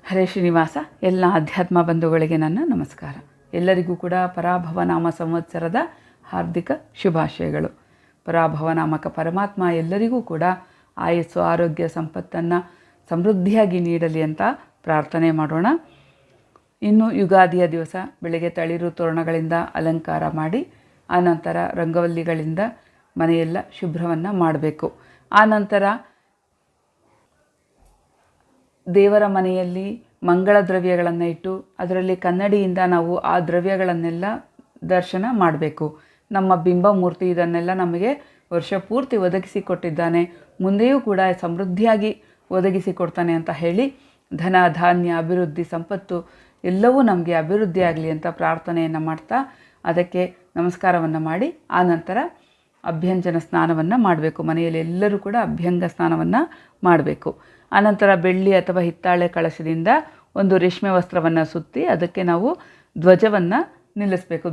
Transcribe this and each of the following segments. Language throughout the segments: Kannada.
ಹರೇ ಶ್ರೀನಿವಾಸ. ಎಲ್ಲ ಅಧ್ಯಾತ್ಮ ಬಂಧುಗಳಿಗೆ ನನ್ನ ನಮಸ್ಕಾರ. ಎಲ್ಲರಿಗೂ ಕೂಡ ಪರಾಭವನಾಮ ಸಂವತ್ಸರದ ಹಾರ್ದಿಕ ಶುಭಾಶಯಗಳು. ಪರಾಭವನಾಮಕ ಪರಮಾತ್ಮ ಎಲ್ಲರಿಗೂ ಕೂಡ ಆಯಸ್ಸು, ಆರೋಗ್ಯ, ಸಂಪತ್ತನ್ನು ಸಮೃದ್ಧಿಯಾಗಿ ನೀಡಲಿ ಅಂತ ಪ್ರಾರ್ಥನೆ ಮಾಡೋಣ. ಇನ್ನು ಯುಗಾದಿಯ ದಿವಸ ಬೆಳಗ್ಗೆ ತಳಿರು ತೋರಣಗಳಿಂದ ಅಲಂಕಾರ ಮಾಡಿ ಆನಂತರ ರಂಗವಲ್ಲಿಗಳಿಂದ ಮನೆಯೆಲ್ಲ ಶುಭ್ರವನ್ನು ಮಾಡಬೇಕು. ಆನಂತರ ದೇವರ ಮನೆಯಲ್ಲಿ ಮಂಗಳ ದ್ರವ್ಯಗಳನ್ನು ಇಟ್ಟು ಅದರಲ್ಲಿ ಕನ್ನಡಿಯಿಂದ ನಾವು ಆ ದ್ರವ್ಯಗಳನ್ನೆಲ್ಲ ದರ್ಶನ ಮಾಡಬೇಕು. ನಮ್ಮ ಬಿಂಬ ಮೂರ್ತಿ ಇದನ್ನೆಲ್ಲ ನಮಗೆ ವರ್ಷ ಪೂರ್ತಿ ಒದಗಿಸಿಕೊಟ್ಟಿದ್ದಾನೆ, ಮುಂದೆಯೂ ಕೂಡ ಸಮೃದ್ಧಿಯಾಗಿ ಒದಗಿಸಿಕೊಡ್ತಾನೆ ಅಂತ ಹೇಳಿ ಧನ, ಧಾನ್ಯ, ಅಭಿವೃದ್ಧಿ, ಸಂಪತ್ತು ಎಲ್ಲವೂ ನಮಗೆ ಅಭಿವೃದ್ಧಿ ಆಗಲಿ ಅಂತ ಪ್ರಾರ್ಥನೆಯನ್ನು ಮಾಡ್ತಾ ಅದಕ್ಕೆ ನಮಸ್ಕಾರವನ್ನು ಮಾಡಿ ಆನಂತರ ಅಭ್ಯಂಜನ ಸ್ನಾನವನ್ನು ಮಾಡಬೇಕು. ಮನೆಯಲ್ಲಿ ಎಲ್ಲರೂ ಕೂಡ ಅಭ್ಯಂಗ ಸ್ನಾನವನ್ನು ಮಾಡಬೇಕು. ಆನಂತರ ಬೆಳ್ಳಿ ಅಥವಾ ಹಿತ್ತಾಳೆ ಕಳಶದಿಂದ ಒಂದು ರೇಷ್ಮೆ ವಸ್ತ್ರವನ್ನು ಸುತ್ತಿ ಅದಕ್ಕೆ ನಾವು ಧ್ವಜವನ್ನು ನಿಲ್ಲಿಸಬೇಕು.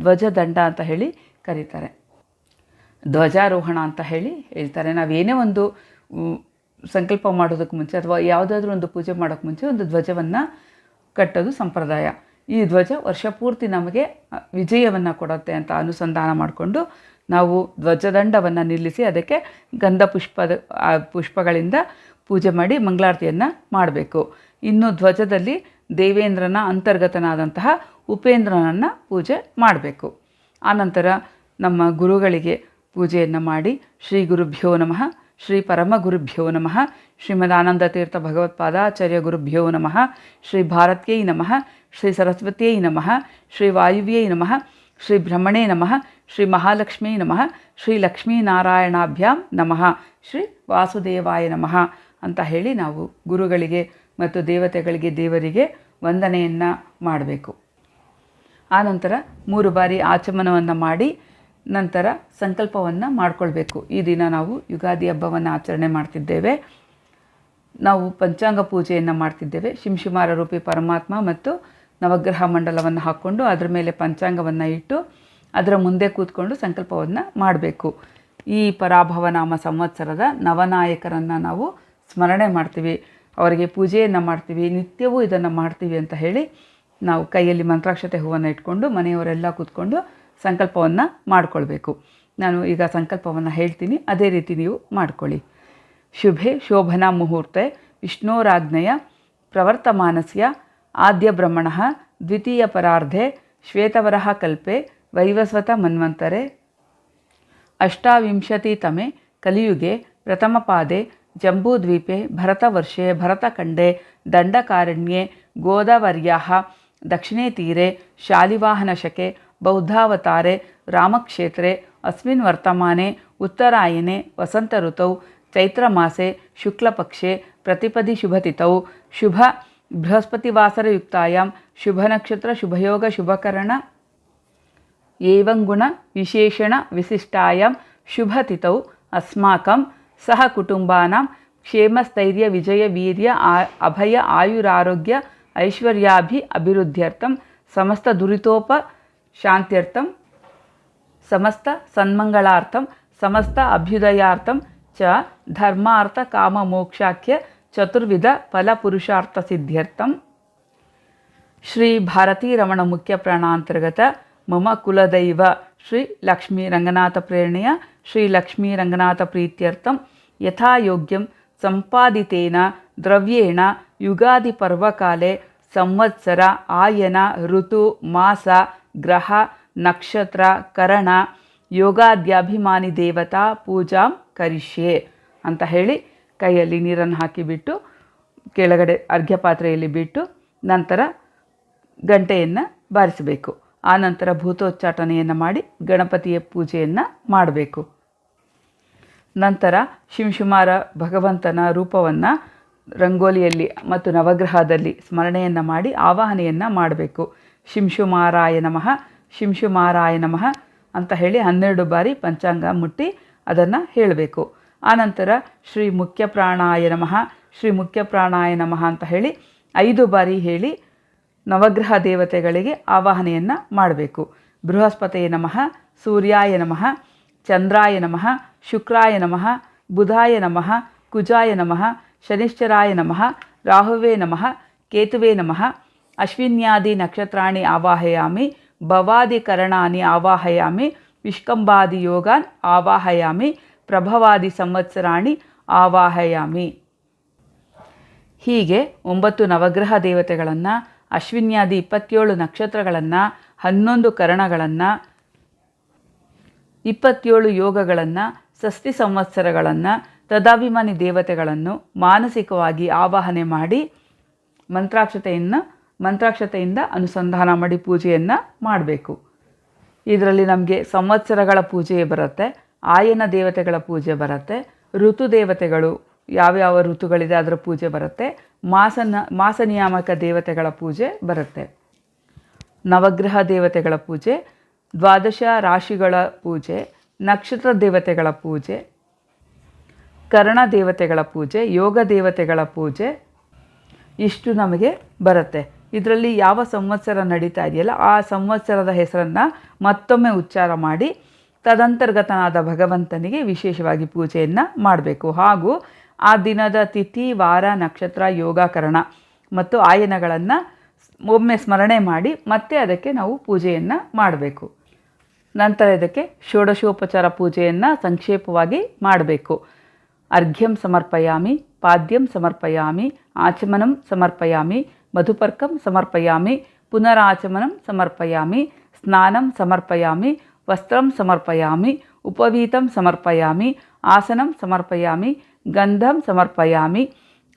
ಧ್ವಜದಂಡ ಅಂತ ಹೇಳಿ ಕರೀತಾರೆ, ಧ್ವಜಾರೋಹಣ ಅಂತ ಹೇಳ್ತಾರೆ. ನಾವೇನೇ ಒಂದು ಸಂಕಲ್ಪ ಮಾಡೋದಕ್ಕೆ ಮುಂಚೆ ಅಥವಾ ಯಾವುದಾದ್ರೂ ಒಂದು ಪೂಜೆ ಮಾಡೋಕ್ಕೆ ಮುಂಚೆ ಒಂದು ಧ್ವಜವನ್ನು ಕಟ್ಟೋದು ಸಂಪ್ರದಾಯ. ಈ ಧ್ವಜ ವರ್ಷ ಪೂರ್ತಿ ನಮಗೆ ವಿಜಯವನ್ನು ಕೊಡುತ್ತೆ ಅಂತ ಅನುಸಂಧಾನ ಮಾಡಿಕೊಂಡು ನಾವು ಧ್ವಜದಂಡವನ್ನು ನಿಲ್ಲಿಸಿ ಅದಕ್ಕೆ ಗಂಧ ಪುಷ್ಪಗಳಿಂದ ಪೂಜೆ ಮಾಡಿ ಮಂಗಳಾರತಿಯನ್ನು ಮಾಡಬೇಕು. ಇನ್ನು ಧ್ವಜದಲ್ಲಿ ದೇವೇಂದ್ರನ ಅಂತರ್ಗತನಾದಂತಹ ಉಪೇಂದ್ರನನ್ನು ಪೂಜೆ ಮಾಡಬೇಕು. ಆನಂತರ ನಮ್ಮ ಗುರುಗಳಿಗೆ ಪೂಜೆಯನ್ನು ಮಾಡಿ ಶ್ರೀ ಗುರುಭ್ಯೋ ನಮಃ, ಶ್ರೀ ಪರಮ ಗುರುಭ್ಯೋ ನಮಃ, ಶ್ರೀಮದಾನಂದ ತೀರ್ಥ ಭಗವತ್ಪಾದಾಚಾರ್ಯ ಗುರುಭ್ಯೋ ನಮಃ, ಶ್ರೀ ಭಾರತ್ಯೈ ನಮಃ, ಶ್ರೀ ಸರಸ್ವತ್ಯೈ ನಮಃ, ಶ್ರೀ ವಾಯುವ್ಯೈ ನಮಃ, ಶ್ರೀ ಬ್ರಹ್ಮಣೇ ನಮಃ, ಶ್ರೀ ಮಹಾಲಕ್ಷ್ಮೀ ನಮಃ, ಶ್ರೀ ಲಕ್ಷ್ಮೀನಾರಾಯಣಾಭ್ಯಾಂ ನಮಃ, ಶ್ರೀ ವಾಸುದೇವಾಯ ನಮಃ ಅಂತ ಹೇಳಿ ನಾವು ಗುರುಗಳಿಗೆ ಮತ್ತು ದೇವತೆಗಳಿಗೆ, ದೇವರಿಗೆ ವಂದನೆಯನ್ನು ಮಾಡಬೇಕು. ಆನಂತರ 3 ಬಾರಿ ಆಚಮನವನ್ನು ಮಾಡಿ ನಂತರ ಸಂಕಲ್ಪವನ್ನು ಮಾಡಿಕೊಳ್ಬೇಕು. ಈ ದಿನ ನಾವು ಯುಗಾದಿ ಹಬ್ಬವನ್ನು ಆಚರಣೆ ಮಾಡ್ತಿದ್ದೇವೆ. ನಾವು ಪಂಚಾಂಗ ಪೂಜೆಯನ್ನು ಮಾಡ್ತಿದ್ದೇವೆ. ಶಿಂಶುಮಾರ ರೂಪಿ ಪರಮಾತ್ಮ ಮತ್ತು ನವಗ್ರಹ ಮಂಡಲವನ್ನು ಹಾಕ್ಕೊಂಡು ಅದರ ಮೇಲೆ ಪಂಚಾಂಗವನ್ನು ಇಟ್ಟು ಅದರ ಮುಂದೆ ಕೂತ್ಕೊಂಡು ಸಂಕಲ್ಪವನ್ನು ಮಾಡಬೇಕು. ಈ ಪರಾಭವನಾಮ ಸಂವತ್ಸರದ ನವನಾಯಕರನ್ನು ನಾವು ಸ್ಮರಣೆ ಮಾಡ್ತೀವಿ, ಅವರಿಗೆ ಪೂಜೆಯನ್ನು ಮಾಡ್ತೀವಿ, ನಿತ್ಯವೂ ಇದನ್ನು ಮಾಡ್ತೀವಿ ಅಂತ ಹೇಳಿ ನಾವು ಕೈಯಲ್ಲಿ ಮಂತ್ರಾಕ್ಷತೆ ಹೂವನ್ನು ಇಟ್ಕೊಂಡು ಮನೆಯವರೆಲ್ಲ ಕೂತ್ಕೊಂಡು ಸಂಕಲ್ಪವನ್ನು ಮಾಡಿಕೊಳ್ಬೇಕು. ನಾನು ಈಗ ಸಂಕಲ್ಪವನ್ನು ಹೇಳ್ತೀನಿ, ಅದೇ ರೀತಿ ನೀವು ಮಾಡ್ಕೊಳ್ಳಿ. ಶುಭೆ ಶೋಭನಾ ಮುಹೂರ್ತೆ ವಿಷ್ಣೋರಾಜ್ಞೆಯ ಪ್ರವರ್ತಮಾನಸ್ಯ ಆದ್ಯ ಬ್ರಹ್ಮಣಃ ದ್ವಿತೀಯ ಪರಾರ್ಧೆ ಶ್ವೇತವರಹ ಕಲ್ಪೆ ವೈವಸ್ವತ ಮನ್ವಂತರೆ ಅಷ್ಟಾವಿಂಶತಿತಮೆ ಕಲಿಯುಗೆ ಪ್ರಥಮಪಾದೆ ಜಂಬೂದ್ವೀಪೆ ಭರತವರ್ಷೆ ಭರತಖಂಡೆ ದಂಡಕಾರಣ್ಯೆ ಗೋದಾವರ್ಯಾಃ ದಕ್ಷಿಣೇ ತೀರೆ ಶಾಲಿವಾಹನಶಕೆ ಬೌದ್ಧಾವತಾರೆ ರಾಮಕ್ಷೇತ್ರೆ ಅಸ್ಮಿನ್ ವರ್ತಮಾನೆ ಉತ್ತರಾಯಣೆ ವಸಂತ ಋತೌ ಚೈತ್ರಮಾಸೆ ಶುಕ್ಲಪಕ್ಷೆ ಪ್ರತಿಪದಿ ಶುಭತಿಥೌ ಶುಭ ಬೃಹಸ್ಪತಿವಾಸರಯುಕ್ತಾಯಾಂ ಶುಭನಕ್ಷತ್ರ ಶುಭಯೋಗ ಶುಭಕರಣ ಏವಂಗುಣ ವಿಶೇಷಣ ವಿಶಿಷ್ಟಾಯಾಂ ಶುಭತಿಥೌ ಅಸ್ಮಾಕಂ ಸಹ ಕುಟುಂಬಾನಾಂ ಕ್ಷೇಮಸ್ಥೈರ್ಯ ವಿಜಯ ವೀರ್ಯ ಅಭಯ ಆಯುರಾರೋಗ್ಯ ಐಶ್ವರ್ಯಾಭಿ ಅಭಿವೃದ್ಧ್ಯರ್ಥಂ ಸಮಸ್ತ ದುರಿತೋಪ ಶಾಂತ್ಯರ್ಥಂ ಸಮಸ್ತ ಸನ್ಮಂಗಳಾರ್ಥಂ ಸಮಸ್ತ ಅಭ್ಯುದಯಾರ್ಥಂ ಚ ಧರ್ಮಾರ್ಥ ಕಾಮ ಮೋಕ್ಷಾಖ್ಯ ಚತುರ್ವಿಧ ಫಲಪುರುಷಾರ್ಥ ಸಿದ್ಧ್ಯರ್ಥಂ ಶ್ರೀ ಭಾರತೀ ರಮಣ ಮುಖ್ಯ ಪ್ರಾಣಾಂತರ್ಗತ ಮಮ ಕುಲದೈವ ಶ್ರೀ ಲಕ್ಷ್ಮೀ ರಂಗನಾಥ ಪ್ರೇರಣೆಯ ಶ್ರೀ ಲಕ್ಷ್ಮೀ ರಂಗನಾಥ ಪ್ರೀತ್ಯರ್ಥಂ ಯಥಾಯೋಗ್ಯಂ ಸಂಪಾದಿತೇನ ದ್ರವ್ಯೇಣ ಯುಗಾದಿ ಪರ್ವಕಾಲೆ ಸಂವತ್ಸರ ಆಯನ ಋತು ಮಾಸ ಗ್ರಹ ನಕ್ಷತ್ರ ಕರಣ ಯೋಗಾದ್ಯಾಭಿಮಾನಿ ದೇವತಾ ಪೂಜಾಂ ಕರಿಷ್ಯೆ ಅಂತ ಹೇಳಿ ಕೈಯಲ್ಲಿ ನೀರನ್ನು ಹಾಕಿಬಿಟ್ಟು ಕೆಳಗಡೆ ಅರ್ಘ್ಯ ಪಾತ್ರೆಯಲ್ಲಿ ಬಿಟ್ಟು ನಂತರ ಗಂಟೆಯನ್ನು ಬಾರಿಸಬೇಕು. ಆನಂತರ ಭೂತೋಚ್ಚಾಟನೆಯನ್ನು ಮಾಡಿ ಗಣಪತಿಯ ಪೂಜೆಯನ್ನು ಮಾಡಬೇಕು. ನಂತರ ಶಿಂಶುಮಾರ ಭಗವಂತನ ರೂಪವನ್ನು ರಂಗೋಲಿಯಲ್ಲಿ ಮತ್ತು ನವಗ್ರಹದಲ್ಲಿ ಸ್ಮರಣೆಯನ್ನು ಮಾಡಿ ಆವಾಹನೆಯನ್ನು ಮಾಡಬೇಕು. ಶಿಂಶುಮಾರಾಯ ನಮಃ, ಶಿಂಶುಮಾರಾಯ ನಮಃ ಅಂತ ಹೇಳಿ 12 ಬಾರಿ ಪಂಚಾಂಗ ಮುಟ್ಟಿ ಅದನ್ನು ಹೇಳಬೇಕು. ಆನಂತರ ಶ್ರೀ ಮುಖ್ಯ ಪ್ರಾಣಾಯ ನಮಃ, ಶ್ರೀ ಮುಖ್ಯ ಪ್ರಾಣಾಯ ನಮಃ ಅಂತ ಹೇಳಿ 5 ಬಾರಿ ಹೇಳಿ ನವಗ್ರಹ ದೇವತೆಗಳಿಗೆ ಆವಾಹನೆಯನ್ನು ಮಾಡಬೇಕು. ಬೃಹಸ್ಪತಿಯ ನಮಃ, ಸೂರ್ಯಾಯ ನಮಃ, ಚಂದ್ರಾಯ ನಮಃ, ಶುಕ್ರಾಯ ನಮಃ, ಬುಧಾಯ ನಮಃ, ಕುಜಾಯ ನಮಃ, ಶನಿಶ್ಚರಾಯ ನಮಃ, ರಾಹುವೇ ನಮಃ, ಕೇತುವೆ ನಮಃ. ಅಶ್ವಿನ್ಯಾದಿ ನಕ್ಷತ್ರಾಣಿ ಆವಾಹಯಾಮಿ. ಭವಾದಿಕರಣಾನಿ ಆವಾಹಯಾಮಿ. ವಿಷ್ಕಂಭಾದಿ ಯೋಗಾನ್ ಆವಾಹಯಾಮಿ. ಪ್ರಭವಾದಿ ಸಂವತ್ಸರಾಣಿ ಆವಾಹಯಾಮಿ. ಹೀಗೆ 9 ನವಗ್ರಹ ದೇವತೆಗಳನ್ನು, ಅಶ್ವಿನ್ಯಾದಿ 27 ನಕ್ಷತ್ರಗಳನ್ನು, 11 ಕರಣಗಳನ್ನು, 27 ಯೋಗಗಳನ್ನು, ಷಷ್ಠಿ ಸಂವತ್ಸರಗಳನ್ನು, ತದಾಭಿಮಾನಿ ದೇವತೆಗಳನ್ನು ಮಾನಸಿಕವಾಗಿ ಆವಾಹನೆ ಮಾಡಿ ಮಂತ್ರಾಕ್ಷತೆಯಿಂದ ಅನುಸಂಧಾನ ಮಾಡಿ ಪೂಜೆಯನ್ನು ಮಾಡಬೇಕು. ಇದರಲ್ಲಿ ನಮಗೆ ಸಂವತ್ಸರಗಳ ಪೂಜೆ ಬರುತ್ತೆ, ಆಯನ ದೇವತೆಗಳ ಪೂಜೆ ಬರುತ್ತೆ, ಋತು ದೇವತೆಗಳು ಯಾವ್ಯಾವ ಋತುಗಳಿದೆ ಅದರ ಪೂಜೆ ಬರುತ್ತೆ, ಮಾಸ ನಿಯಾಮಕ ದೇವತೆಗಳ ಪೂಜೆ ಬರುತ್ತೆ, ನವಗ್ರಹ ದೇವತೆಗಳ ಪೂಜೆ, ದ್ವಾದಶ ರಾಶಿಗಳ ಪೂಜೆ, ನಕ್ಷತ್ರ ದೇವತೆಗಳ ಪೂಜೆ, ಕರ್ಣ ದೇವತೆಗಳ ಪೂಜೆ, ಯೋಗ ದೇವತೆಗಳ ಪೂಜೆ, ಇಷ್ಟು ನಮಗೆ ಬರುತ್ತೆ. ಇದರಲ್ಲಿ ಯಾವ ಸಂವತ್ಸರ ನಡೀತಾ ಇದೆಯಲ್ಲ ಆ ಸಂವತ್ಸರದ ಹೆಸರನ್ನು ಮತ್ತೊಮ್ಮೆ ಉಚ್ಚಾರ ಮಾಡಿ ತದಂತರ್ಗತನಾದ ಭಗವಂತನಿಗೆ ವಿಶೇಷವಾಗಿ ಪೂಜೆಯನ್ನು ಮಾಡಬೇಕು. ಹಾಗೂ ಆ ದಿನದ ತಿಥಿ, ವಾರ, ನಕ್ಷತ್ರ, ಯೋಗಕರಣ ಮತ್ತು ಆಯನಗಳನ್ನು ಒಮ್ಮೆ ಸ್ಮರಣೆ ಮಾಡಿ ಮತ್ತೆ ಅದಕ್ಕೆ ನಾವು ಪೂಜೆಯನ್ನು ಮಾಡಬೇಕು. ನಂತರ ಇದಕ್ಕೆ ಷೋಡಶೋಪಚಾರ ಪೂಜೆಯನ್ನು ಸಂಕ್ಷೇಪವಾಗಿ ಮಾಡಬೇಕು. ಅರ್ಘ್ಯಂ ಸಮರ್ಪಯಾಮಿ, ಪಾದ್ಯಂ ಸಮರ್ಪಯಾಮಿ, ಆಚಮನಂ ಸಮರ್ಪಯಾಮಿ, ಮಧುಪರ್ಕಂ ಸಮರ್ಪಯಾಮಿ, ಪುನರಾಚಮನಂ ಸಮರ್ಪಯಾಮಿ, ಸ್ನಾನಂ ಸಮರ್ಪಯಾಮಿ, ವಸ್ತ್ರಂ ಸಮರ್ಪಯಾಮಿ, ಉಪವೀತಂ ಸಮರ್ಪಯಾಮಿ, ಆಸನಂ ಸಮರ್ಪಯಾಮಿ, ಗಂಧಂ ಸಮರ್ಪಯಾಮಿ,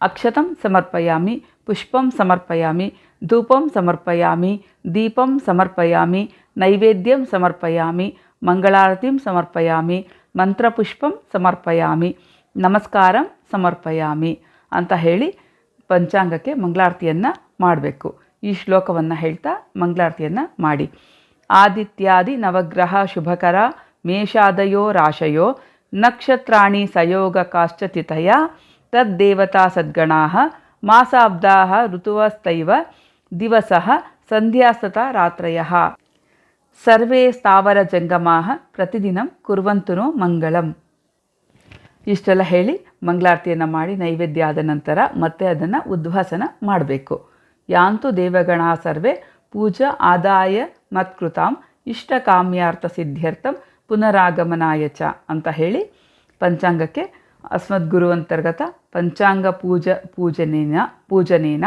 ಅಕ್ಷತಂ ಸಮರ್ಪಯಾಮಿ, ಪುಷ್ಪಂ ಸಮರ್ಪಯಾಮಿ, ಧೂಪಂ ಸಮರ್ಪಯಾಮಿ, ದೀಪಂ ಸಮರ್ಪಯಾಮಿ, ನೈವೇದ್ಯಂ ಸಮರ್ಪಯಾಮಿ, ಮಂಗಳಾರತಿಂ ಸಮರ್ಪಯಾಮಿ, ಮಂತ್ರಪುಷ್ಪಂ ಸಮರ್ಪಯಾಮಿ, ನಮಸ್ಕಾರಂ ಸಮರ್ಪಯಾಮಿ ಅಂತ ಹೇಳಿ ಪಂಚಾಂಗಕ್ಕೆ ಮಂಗಳಾರತಿಯನ್ನು ಮಾಡಬೇಕು. ಈ ಶ್ಲೋಕವನ್ನು ಹೇಳ್ತಾ ಮಂಗಳಾರತಿಯನ್ನು ಮಾಡಿ. ಆದಿತ್ಯಾದಿ ನವಗ್ರಹ ಶುಭಕರ ಮೇಷಾದಯೋ ರಾಶಯೋ ನಕ್ಷತ್ರಾಣಿ ಸಯೋಗಕಾಶ್ಚ ತಿಥಯ ತದ್ದೇವತಾ ಸದ್ಗಣಾಃ ಮಾಸಾಬ್ದಾಃ ಋತುವಸ್ತೈವ ದಿವಸಃ ಸಂಧ್ಯಾಸ್ತತ ರಾತ್ರಯಃ ಸರ್ವೇ ಸ್ಥಾವರ ಜಂಗಮಾಃ ಪ್ರತಿದಿನಂ ಕುರ್ವಂತು ನೋ ಮಂಗಳಂ. ಇಷ್ಟೆಲ್ಲ ಹೇಳಿ ಮಂಗಳಾರತಿಯನ್ನು ಮಾಡಿ ನೈವೇದ್ಯ ಆದ ನಂತರ ಮತ್ತೆ ಅದನ್ನು ಉದ್ವಾಸನ ಮಾಡಬೇಕು. ಯಾಂತು ದೇವಗಣ ಸರ್ವೇ ಪೂಜಾ ಆದಾಯ ಮತ್ಕೃತಾಂ ಇಷ್ಟಕಾಮ್ಯಾರ್ಥ ಸಿದ್ಧ್ಯರ್ಥಂ ಪುನರಾಗಮನಾಯ ಚ ಅಂತ ಹೇಳಿ ಪಂಚಾಂಗಕ್ಕೆ ಅಸ್ಮದ್ಗುರು ಅಂತರ್ಗತ ಪಂಚಾಂಗ ಪೂಜನೇನ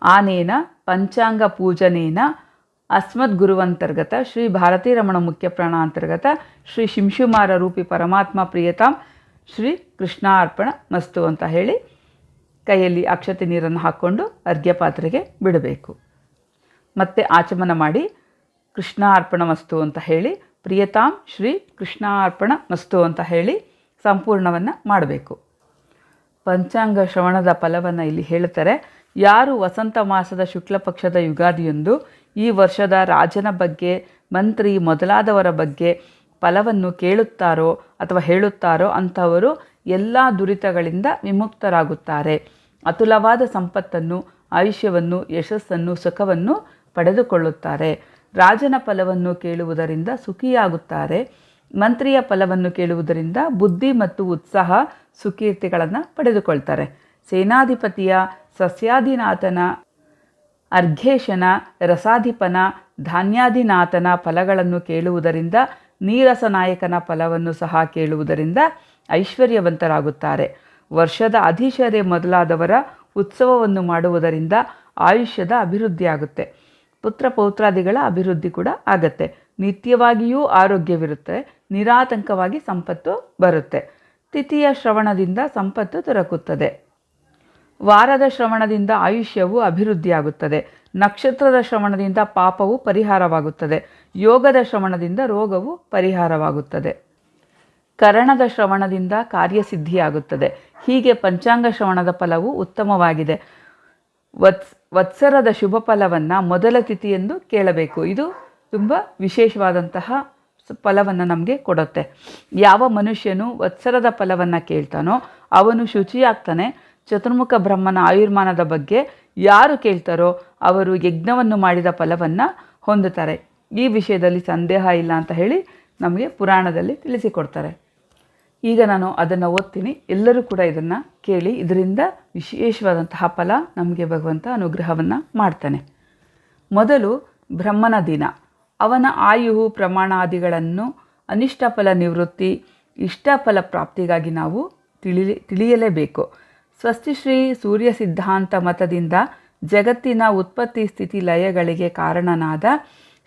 ಆನೇನ ಪಂಚಾಂಗ ಪೂಜನೇನ ಅಸ್ಮದ್ಗುರುವಂತರ್ಗತ ಶ್ರೀ ಭಾರತೀ ರಮಣ ಮುಖ್ಯ ಪ್ರಾಣ ಅಂತರ್ಗತ ಶ್ರೀ ಶಿಂಶುಮಾರ ರೂಪಿ ಪರಮಾತ್ಮ ಪ್ರಿಯತಾಂ ಶ್ರೀ ಕೃಷ್ಣಾರ್ಪಣ ಮಸ್ತು ಅಂತ ಹೇಳಿ ಕೈಯಲ್ಲಿ ಅಕ್ಷತೆ ನೀರನ್ನು ಹಾಕ್ಕೊಂಡು ಅರ್ಘ್ಯ ಪಾತ್ರೆಗೆ ಬಿಡಬೇಕು. ಮತ್ತೆ ಆಚಮನ ಮಾಡಿ ಕೃಷ್ಣಾರ್ಪಣ ಮಸ್ತು ಅಂತ ಹೇಳಿ ಪ್ರಿಯತಾಂ ಶ್ರೀ ಕೃಷ್ಣಾರ್ಪಣ ಮಸ್ತು ಅಂತ ಹೇಳಿ ಸಂಪೂರ್ಣವನ್ನು ಮಾಡಬೇಕು. ಪಂಚಾಂಗ ಶ್ರವಣದ ಫಲವನ್ನು ಇಲ್ಲಿ ಹೇಳ್ತಾರೆ. ಯಾರು ವಸಂತ ಮಾಸದ ಶುಕ್ಲ ಪಕ್ಷದ ಯುಗಾದಿಯೊಂದು ಈ ವರ್ಷದ ರಾಜನ ಬಗ್ಗೆ, ಮಂತ್ರಿ ಮೊದಲಾದವರ ಬಗ್ಗೆ ಫಲವನ್ನು ಕೇಳುತ್ತಾರೋ ಅಥವಾ ಹೇಳುತ್ತಾರೋ ಅಂಥವರು ಎಲ್ಲ ದುರಿತಗಳಿಂದ ವಿಮುಕ್ತರಾಗುತ್ತಾರೆ. ಅತುಲವಾದ ಸಂಪತ್ತನ್ನು, ಆಯುಷ್ಯವನ್ನು, ಯಶಸ್ಸನ್ನು, ಸುಖವನ್ನು ಪಡೆದುಕೊಳ್ಳುತ್ತಾರೆ. ರಾಜನ ಫಲವನ್ನು ಕೇಳುವುದರಿಂದ ಸುಖಿಯಾಗುತ್ತಾರೆ. ಮಂತ್ರಿಯ ಫಲವನ್ನು ಕೇಳುವುದರಿಂದ ಬುದ್ಧಿ ಮತ್ತು ಉತ್ಸಾಹ, ಸುಕೀರ್ತಿಗಳನ್ನು ಪಡೆದುಕೊಳ್ತಾರೆ. ಸೇನಾಧಿಪತಿಯ, ಸಸ್ಯಾಧಿನಾಥನ, ಅರ್ಘೇಶನ, ರಸಾಧಿಪನ, ಧಾನ್ಯಾಧಿನಾಥನ ಫಲಗಳನ್ನು ಕೇಳುವುದರಿಂದ, ನೀರಸ ನಾಯಕನ ಫಲವನ್ನು ಸಹ ಕೇಳುವುದರಿಂದ ಐಶ್ವರ್ಯವಂತರಾಗುತ್ತಾರೆ. ವರ್ಷದ ಅಧೀಶರೇ ಮೊದಲಾದವರ ಉತ್ಸವವನ್ನು ಮಾಡುವುದರಿಂದ ಆಯುಷ್ಯದ ಅಭಿವೃದ್ಧಿಯಾಗುತ್ತೆ. ಪುತ್ರ ಪೌತ್ರಾದಿಗಳ ಅಭಿವೃದ್ಧಿ ಕೂಡ ಆಗತ್ತೆ. ನಿತ್ಯವಾಗಿಯೂ ಆರೋಗ್ಯವಿರುತ್ತೆ. ನಿರಾತಂಕವಾಗಿ ಸಂಪತ್ತು ಬರುತ್ತೆ. ತಿಥಿಯ ಶ್ರವಣದಿಂದ ಸಂಪತ್ತು ದೊರಕುತ್ತದೆ. ವಾರದ ಶ್ರವಣದಿಂದ ಆಯುಷ್ಯವು ಅಭಿವೃದ್ಧಿಯಾಗುತ್ತದೆ. ನಕ್ಷತ್ರದ ಶ್ರವಣದಿಂದ ಪಾಪವು ಪರಿಹಾರವಾಗುತ್ತದೆ. ಯೋಗದ ಶ್ರವಣದಿಂದ ರೋಗವು ಪರಿಹಾರವಾಗುತ್ತದೆ. ಕರಣದ ಶ್ರವಣದಿಂದ ಕಾರ್ಯಸಿದ್ಧಿಯಾಗುತ್ತದೆ. ಹೀಗೆ ಪಂಚಾಂಗ ಶ್ರವಣದ ಫಲವು ಉತ್ತಮವಾಗಿದೆ. ವತ್ಸರದ ಶುಭ ಫಲವನ್ನು ಮೊದಲ ತಿಥಿಯೆಂದು ಕೇಳಬೇಕು. ಇದು ತುಂಬ ವಿಶೇಷವಾದಂತಹ ಫಲವನ್ನು ನಮಗೆ ಕೊಡುತ್ತೆ. ಯಾವ ಮನುಷ್ಯನು ವತ್ಸರದ ಫಲವನ್ನು ಕೇಳ್ತಾನೋ ಅವನು ಶುಚಿಯಾಗ್ತಾನೆ. ಚತುರ್ಮುಖ ಬ್ರಹ್ಮನ ಆಯುರ್ಮಾನದ ಬಗ್ಗೆ ಯಾರು ಕೇಳ್ತಾರೋ ಅವರು ಯಜ್ಞವನ್ನು ಮಾಡಿದ ಫಲವನ್ನು ಹೊಂದುತ್ತಾರೆ. ಈ ವಿಷಯದಲ್ಲಿ ಸಂದೇಹ ಇಲ್ಲ ಅಂತ ಹೇಳಿ ನಮಗೆ ಪುರಾಣದಲ್ಲಿ ತಿಳಿಸಿಕೊಡ್ತಾರೆ. ಈಗ ನಾನು ಅದನ್ನು ಓದ್ತೀನಿ, ಎಲ್ಲರೂ ಕೂಡ ಇದನ್ನು ಕೇಳಿ. ಇದರಿಂದ ವಿಶೇಷವಾದಂತಹ ಫಲ ನಮಗೆ ಭಗವಂತ ಅನುಗ್ರಹವನ್ನು ಮಾಡ್ತಾನೆ. ಮೊದಲು ಬ್ರಹ್ಮನ ದಿನ. ಅವನ ಆಯುಹು ಪ್ರಮಾಣಾದಿಗಳನ್ನು ಅನಿಷ್ಟ ಫಲ ನಿವೃತ್ತಿ, ಇಷ್ಟ ಫಲ ಪ್ರಾಪ್ತಿಗಾಗಿ ನಾವು ತಿಳಿಯಲೇಬೇಕು. ಸ್ವಸ್ತಿಶ್ರೀ ಸೂರ್ಯ ಸಿದ್ಧಾಂತ ಮತದಿಂದ ಜಗತ್ತಿನ ಉತ್ಪತ್ತಿ ಸ್ಥಿತಿ ಲಯಗಳಿಗೆ ಕಾರಣನಾದ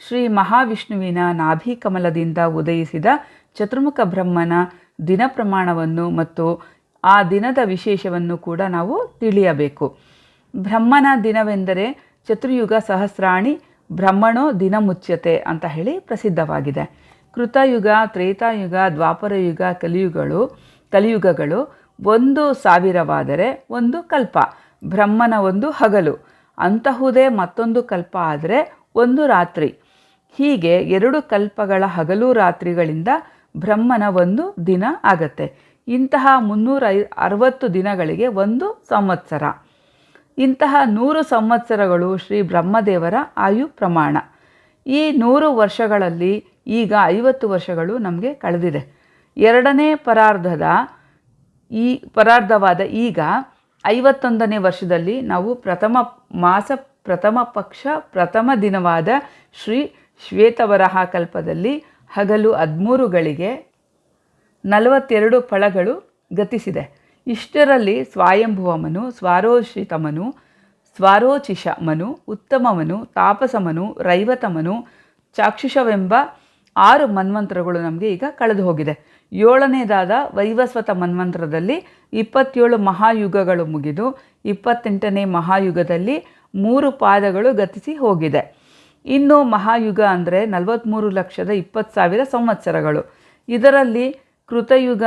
ಶ್ರೀ ಮಹಾವಿಷ್ಣುವಿನ ನಾಭಿಕಮಲದಿಂದ ಉದಯಿಸಿದ ಚತುರ್ಮುಖ ಬ್ರಹ್ಮನ ದಿನ ಪ್ರಮಾಣವನ್ನು ಮತ್ತು ಆ ದಿನದ ವಿಶೇಷವನ್ನು ಕೂಡ ನಾವು ತಿಳಿಯಬೇಕು. ಬ್ರಹ್ಮನ ದಿನವೆಂದರೆ ಚತುರ್ಯುಗ ಸಹಸ್ರಾಣಿ ಬ್ರಹ್ಮಣೋ ದಿನ ಮುಚ್ಯತೆ ಅಂತ ಹೇಳಿ ಪ್ರಸಿದ್ಧವಾಗಿದೆ. ಕೃತಯುಗ, ತ್ರೇತಾಯುಗ, ದ್ವಾಪರಯುಗ, ಕಲಿಯುಗಗಳು 1,000ವಾದರೆ ಒಂದು ಕಲ್ಪ, ಬ್ರಹ್ಮನ ಒಂದು ಹಗಲು. ಅಂತಹುದೇ ಮತ್ತೊಂದು ಕಲ್ಪ ಆದರೆ ಒಂದು ರಾತ್ರಿ. ಹೀಗೆ 2 ಕಲ್ಪಗಳ ಹಗಲು ರಾತ್ರಿಗಳಿಂದ ಬ್ರಹ್ಮನ ಒಂದು ದಿನ ಆಗತ್ತೆ. ಇಂತಹ 360 ದಿನಗಳಿಗೆ ಒಂದು ಸಂವತ್ಸರ. ಇಂತಹ 100 ಸಂವತ್ಸರಗಳು ಶ್ರೀ ಬ್ರಹ್ಮದೇವರ ಆಯು ಪ್ರಮಾಣ. ಈ 100 ವರ್ಷಗಳಲ್ಲಿ ಈಗ 50 ವರ್ಷಗಳು ನಮಗೆ ಕಳೆದಿದೆ. ಎರಡನೇ ಪರಾರ್ಧವಾದ ಈಗ 51ನೇ ವರ್ಷದಲ್ಲಿ ನಾವು ಪ್ರಥಮ ಪಕ್ಷ ಪ್ರಥಮ ದಿನವಾದ ಶ್ರೀ ಶ್ವೇತವರಾಹ ಕಲ್ಪದಲ್ಲಿ ಹಗಲು 13 ಗಳಿಗೆ 42 ಫಳಗಳು ಗತಿಸಿದೆ. ಇಷ್ಟರಲ್ಲಿ ಸ್ವಾಯಂಭುವಮನು, ಸ್ವಾರೋಚಿಷಮನು, ಉತ್ತಮಮನು, ತಾಪಸಮನು, ರೈವತಮನು, ಚಾಕ್ಷುಷವೆಂಬ 6 ಮನ್ವಂತರಗಳು ನಮಗೆ ಈಗ ಕಳೆದು ಹೋಗಿದೆ. 7ನೇದಾದ ವೈವಸ್ವತ ಮನ್ವಂತರದಲ್ಲಿ 27 ಮಹಾಯುಗಗಳು ಮುಗಿದು 28ನೇ ಮಹಾಯುಗದಲ್ಲಿ 3 ಪಾದಗಳು ಗತಿಸಿ ಹೋಗಿದೆ. ಇನ್ನು ಮಹಾಯುಗ ಅಂದರೆ 43,20,000 ಸಂವತ್ಸರಗಳು. ಇದರಲ್ಲಿ ಕೃತಯುಗ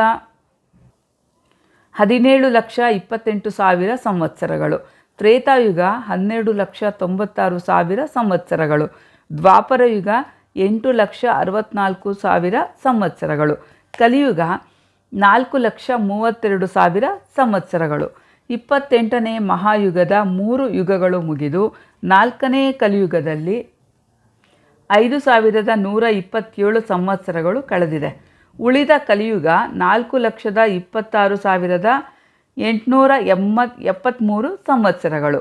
17,28,000 ಸಂವತ್ಸರಗಳು, ತ್ರೇತಾಯುಗ 12,96,000 ಸಂವತ್ಸರಗಳು, ದ್ವಾಪರಯುಗ 8,64,000 ಸಂವತ್ಸರಗಳು, ಕಲಿಯುಗ 4,32,000 ಸಂವತ್ಸರಗಳು. 28ನೇ ಮಹಾಯುಗದ 3 ಯುಗಗಳು ಮುಗಿದು 4ನೇ ಕಲಿಯುಗದಲ್ಲಿ 5,127 ಸಂವತ್ಸರಗಳು ಕಳೆದಿದೆ. ಉಳಿದ ಕಲಿಯುಗ 4,26,873 ಸಂವತ್ಸರಗಳು.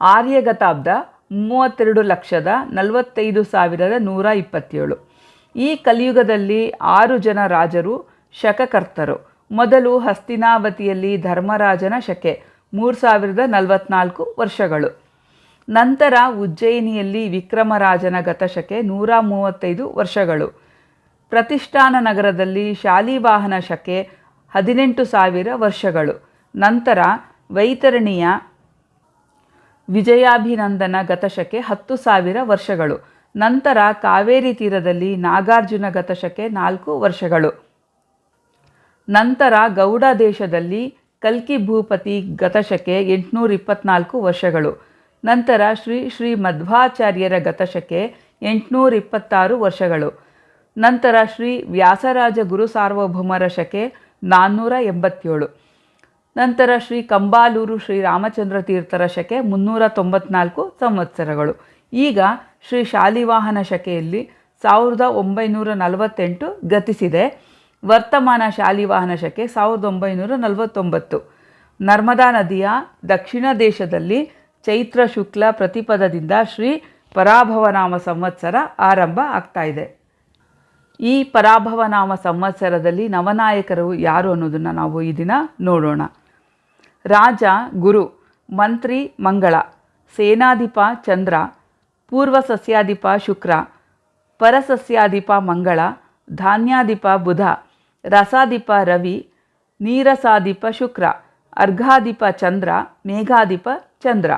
ಆರ್ಯಗತಾಬ್ದ 32,45,127. ಈ ಕಲಿಯುಗದಲ್ಲಿ 6 ಜನ ರಾಜರು ಶಕಕರ್ತರು. ಮೊದಲು ಹಸ್ತಿನಾವತಿಯಲ್ಲಿ ಧರ್ಮರಾಜನ ಶಕೆ 3,044 ವರ್ಷಗಳು. ನಂತರ ಉಜ್ಜಯಿನಿಯಲ್ಲಿ ವಿಕ್ರಮರಾಜನ ಗತಶಕೆ 135 ವರ್ಷಗಳು. ಪ್ರತಿಷ್ಠಾನ ನಗರದಲ್ಲಿ ಶಾಲಿವಾಹನ ಶಕೆ 18,000 ವರ್ಷಗಳು. ನಂತರ ವೈತರಣಿಯ ವಿಜಯಾಭಿನಂದನ ಗತಶಕೆ 10,000 ವರ್ಷಗಳು. ನಂತರ ಕಾವೇರಿ ತೀರದಲ್ಲಿ ನಾಗಾರ್ಜುನ ಗತಶಕೆ 4 ವರ್ಷಗಳು. ನಂತರ ಗೌಡ ದೇಶದಲ್ಲಿ ಕಲ್ಕಿ ಭೂಪತಿ ಗತಶಕೆ 824 ವರ್ಷಗಳು. ನಂತರ ಶ್ರೀ ಮಧ್ವಾಚಾರ್ಯರ ಗತಶಕೆ 826 ವರ್ಷಗಳು. ನಂತರ ಶ್ರೀ ವ್ಯಾಸರಾಜ ಗುರು ಸಾರ್ವಭೌಮರ ಶಕೆ 487. ನಂತರ ಶ್ರೀ ಕಂಬಾಲೂರು ಶ್ರೀ ರಾಮಚಂದ್ರ ತೀರ್ಥರ ಶಕೆ 394 ಸಂವತ್ಸರಗಳು. ಈಗ ಶ್ರೀ ಶಾಲಿವಾಹನ ಶಕೆಯಲ್ಲಿ 1948 ಗತಿಸಿದೆ. ವರ್ತಮಾನ ಶಾಲಿವಾಹನ ಶಕೆ 1949. ನರ್ಮದಾ ನದಿಯ ದಕ್ಷಿಣ ದೇಶದಲ್ಲಿ ಚೈತ್ರ ಶುಕ್ಲ ಪ್ರತಿಪದದಿಂದ ಶ್ರೀ ಪರಾಭವನಾಮ ಸಂವತ್ಸರ ಆರಂಭ ಆಗ್ತಾ ಇದೆ. ಈ ಪರಾಭವನಾಮ ಸಂವತ್ಸರದಲ್ಲಿ ನವನಾಯಕರು ಯಾರು ಅನ್ನೋದನ್ನು ನಾವು ಈ ದಿನ ನೋಡೋಣ. ರಾಜ ಗುರು, ಮಂತ್ರಿ ಮಂಗಳ, ಸೇನಾಧಿಪ ಚಂದ್ರ, ಪೂರ್ವ ಸಸ್ಯಾಧಿಪ ಶುಕ್ರ, ಪರಸಸ್ಯಾಧಿಪ ಮಂಗಳ, ಧಾನ್ಯಾಧಿಪ ಬುಧ, ರಸಾಧಿಪ ರವಿ, ನೀರಸಾಧಿಪ ಶುಕ್ರ, ಅರ್ಘಾಧಿಪ ಚಂದ್ರ, ಮೇಘಾಧಿಪ ಚಂದ್ರ.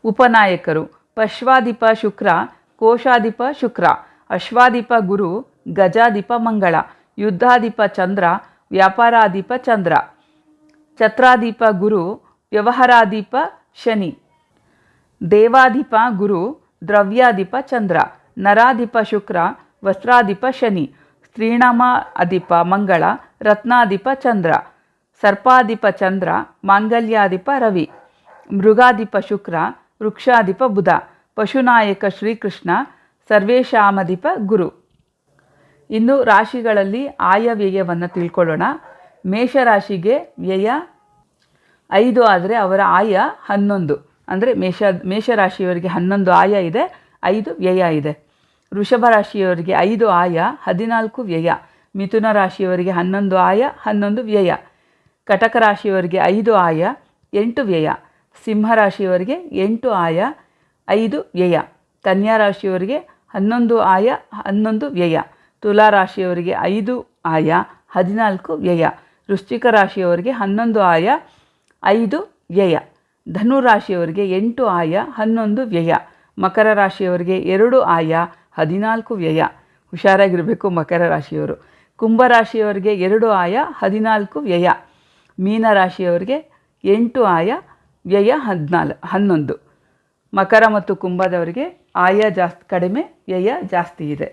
ಉಪನಾಯಕರು: ಪಶ್ವಾಧಿಪ ಶುಕ್ರ, ಕೋಶಾಧಿಪ ಶುಕ್ರ, ಅಶ್ವಾಧಿಪ ಗುರು, ಗಜಾಧಿಪ ಮಂಗಳ, ಯುದ್ಧಾಧಿಪ ಚಂದ್ರ, ವ್ಯಾಪಾರಾಧಿಪ ಚಂದ್ರ, ಛತ್ರಾಧಿಪ ಗುರು, ವ್ಯವಹಾರಾಧಿಪ ಶನಿ, ದೇವಾಧಿಪ ಗುರು, ದ್ರವ್ಯಾಧಿಪ ಚಂದ್ರ, ನರಾಧಿಪ ಶುಕ್ರ, ವಸ್ತ್ರಾಧಿಪ ಶನಿ, ಸ್ತ್ರೀಣಾಮ ಅಧಿಪ ಮಂಗಳ, ರತ್ನಾಧಿಪ ಚಂದ್ರ, ಸರ್ಪಾಧಿಪ ಚಂದ್ರ, ಮಾಂಗಲ್ಯಾಧಿಪ ರವಿ, ಮೃಗಾಧಿಪ ಶುಕ್ರ, ವೃಕ್ಷಾಧಿಪ ಬುಧ, ಪಶುನಾಯಕ ಶ್ರೀಕೃಷ್ಣ, ಸರ್ವೇಶಾಮಧಿಪ ಗುರು. ಇನ್ನು ರಾಶಿಗಳಲ್ಲಿ ಆಯಾ ವ್ಯಯವನ್ನು ತಿಳ್ಕೊಳ್ಳೋಣ. ಮೇಷರಾಶಿಗೆ ವ್ಯಯ 5 ಆದರೆ ಅವರ ಆಯ 11. ಅಂದರೆ ಮೇಷರಾಶಿಯವರಿಗೆ 11 ಆಯ ಇದೆ, 5 ವ್ಯಯ ಇದೆ. ವೃಷಭ ರಾಶಿಯವರಿಗೆ 5 ಆಯ, 14 ವ್ಯಯ. ಮಿಥುನ ರಾಶಿಯವರಿಗೆ 11 ಆಯ, 11 ವ್ಯಯ. ಕಟಕ ರಾಶಿಯವರಿಗೆ 5 ಆಯ, 8 ವ್ಯಯ. ಸಿಂಹ ರಾಶಿಯವರಿಗೆ 8 ಆಯ, 5 ವ್ಯಯ. ಕನ್ಯಾ ರಾಶಿಯವರಿಗೆ 11 ಆಯ, 11 ವ್ಯಯ. ತುಲಾ ರಾಶಿಯವರಿಗೆ 5 ಆಯ, 14 ವ್ಯಯ. ವೃಶ್ಚಿಕ ರಾಶಿಯವರಿಗೆ 11 ಆಯ, 5 ವ್ಯಯ. ಧನು ರಾಶಿಯವರಿಗೆ 8 ಆಯ, 11 ವ್ಯಯ. ಮಕರ ರಾಶಿಯವರಿಗೆ 2 ಆಯ, 14 ವ್ಯಯ. ಹುಷಾರಾಗಿರಬೇಕು ಮಕರ ರಾಶಿಯವರು. ಕುಂಭ ರಾಶಿಯವರಿಗೆ 2 ಆಯ, 14 ವ್ಯಯ. ಮೀನ ರಾಶಿಯವರಿಗೆ 8 ಆಯ, ವ್ಯಯ 11. ಮಕರ ಮತ್ತು ಕುಂಭದವರಿಗೆ ಆಯ ಕಡಿಮೆ, ವ್ಯಯ ಜಾಸ್ತಿ ಇದೆ.